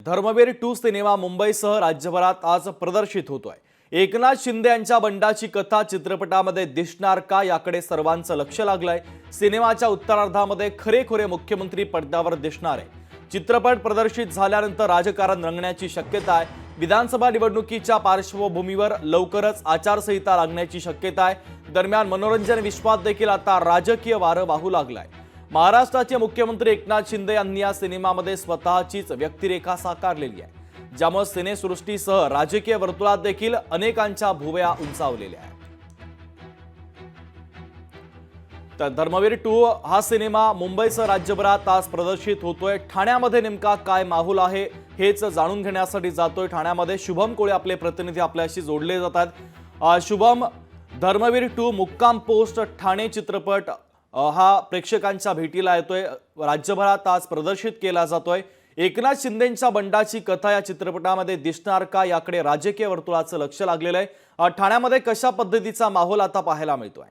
Dharmaveer 2 cinema मुंबईसह राज्यभरात आज प्रदर्शित होतोय। एकनाथ शिंदे यांच्या बंडाची कथा चित्रपटामध्ये दिसणार का याकडे सर्वांचं लक्ष लागलंय। सिनेमाच्या उत्तरार्धामध्ये खरेखुरे मुख्यमंत्री पडद्यावर दिसणार आहे। चित्रपट प्रदर्शित झाल्यानंतर राजकारण रंगण्याची शक्यता आहे। विधानसभा निवडणुकीच्या पार्श्वभूमीवर लवकरच आचारसंहिता लागण्याची शक्यता आहे। दरम्यान मनोरंजन विश्वात देखील आता राजकीय वारं वाहू लागलंय। महाराष्ट्राचे मुख्यमंत्री एकनाथ शिंदे यांनी या सिनेमामध्ये स्वतःचीच व्यक्तिरेखा साकारलेली आहे, ज्यामुळे सिनेसृष्टीसह राजकीय वर्तुळात देखील अनेकांच्या भुवया उंचावलेल्या आहेत। तर धर्मवीर 2 हा सिनेमा मुंबईसह राज्यभरात आज प्रदर्शित होतोय। ठाण्यामध्ये नेमका काय माहोल आहे हेच जाणून घेण्यासाठी जातोय। ठाण्यामध्ये शुभम कोळे आपले प्रतिनिधी आपल्याशी जोडले जातात। शुभम, धर्मवीर 2 मुक्काम पोस्ट ठाणे चित्रपट हा प्रेक्षकांच्या भेटीला येतोय। राज्यभरात आज प्रदर्शित केला जातोय। एकनाथ शिंदेंच्या बंडाची कथा या चित्रपटामध्ये दिसणार का याकडे राजकीय वर्तुळाचं लक्ष लागलेलं आहे। ठाण्यामध्ये कशा पद्धतीचा माहोल आता पाहायला मिळतोय?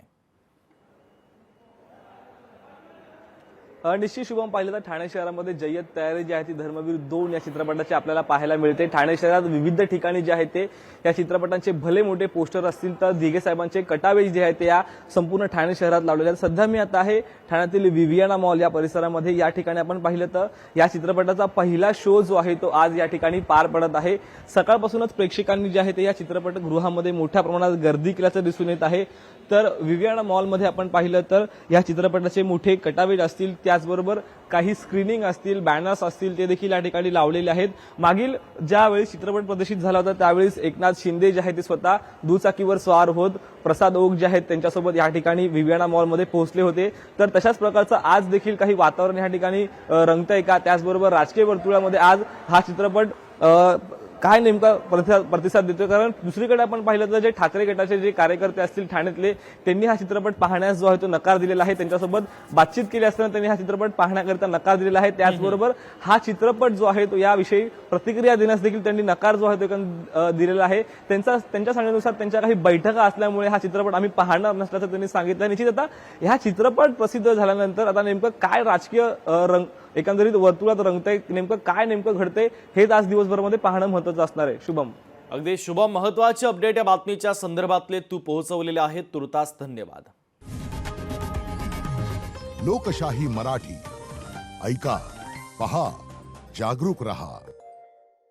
निश्चित शुभम, पाहिलं तर ठाणे शहरामध्ये जय्यत तयारी जी आहे ती धर्मवीर 2 या चित्रपटाची आपल्याला पाहायला मिळते। ठाणे शहरात विविध ठिकाणी जे आहे ते या चित्रपटांचे भले मोठे पोस्टर असतील तर दिघे साहेबांचे कटावे जे आहेत ते या संपूर्ण ठाणे शहरात लावलेले आहेत। सध्या मी आता आहे ठाण्यातील विवियाना मॉल या परिसरामध्ये। या ठिकाणी आपण पाहिलं तर या चित्रपटाचा पहिला शो जो आहे तो आज या ठिकाणी पार पडत आहे। सकाळपासूनच प्रेक्षकांनी जे आहे ते या चित्रपटगृहामध्ये मोठ्या प्रमाणात गर्दी केल्याचं दिसून येत आहे। तर विवियाना मॉलमध्ये आपण पाहिलं तर या चित्रपटाचे मोठे कटावे असतील, त्याचबरोबर काही स्क्रीनिंग असतील, बॅनर्स असतील, ते देखील या ठिकाणी लावलेले आहेत। मागील ज्यावेळी चित्रपट प्रदर्शित झाला होता त्यावेळेस एकनाथ शिंदे जे आहेत ते स्वतः दुचाकीवर स्वार होत प्रसाद ओक जे आहेत त्यांच्यासोबत या ठिकाणी विवियाना मॉलमध्ये पोहोचले होते। तर तशाच प्रकारचं आज देखील काही वातावरण या ठिकाणी रंगतंय का? त्याचबरोबर राजकीय वर्तुळामध्ये आज हा चित्रपट काय नेमका प्रतिसाद देतोय? कारण दुसरीकडे आपण पाहिलं तर जे ठाकरे गटाचे जे कार्यकर्ते असतील ठाण्यातले, त्यांनी हा चित्रपट पाहण्यास जो आहे तो नकार दिलेला आहे। त्यांच्यासोबत बातचीत केली असताना त्यांनी हा चित्रपट पाहण्याकरिता नकार दिलेला आहे। त्याचबरोबर हा चित्रपट जो आहे तो याविषयी प्रतिक्रिया देण्यास देखील त्यांनी नकार जो आहे तो दिलेला आहे। त्यांच्या सांगण्यानुसार त्यांच्या काही बैठका असल्यामुळे हा चित्रपट आम्ही पाहणार नसल्याचं त्यांनी सांगितलं। निश्चित आता हा चित्रपट प्रसिद्ध झाल्यानंतर आता नेमकं काय राजकीय रंग एकंदरीत वर्तुळात रंगतंय, नेमकं घडतंय हेच आज दिवसभरामध्ये पाहणं महत्त्वाचं असणार आहे। शुभम, अगदी शुभम, महत्त्वाचे अपडेट या बातमीच्या संदर्भातले तू पोहोचवलेले आहेत, तुर्तास धन्यवाद। लोकशाही मराठी ऐका, पहा, जागरूक रहा।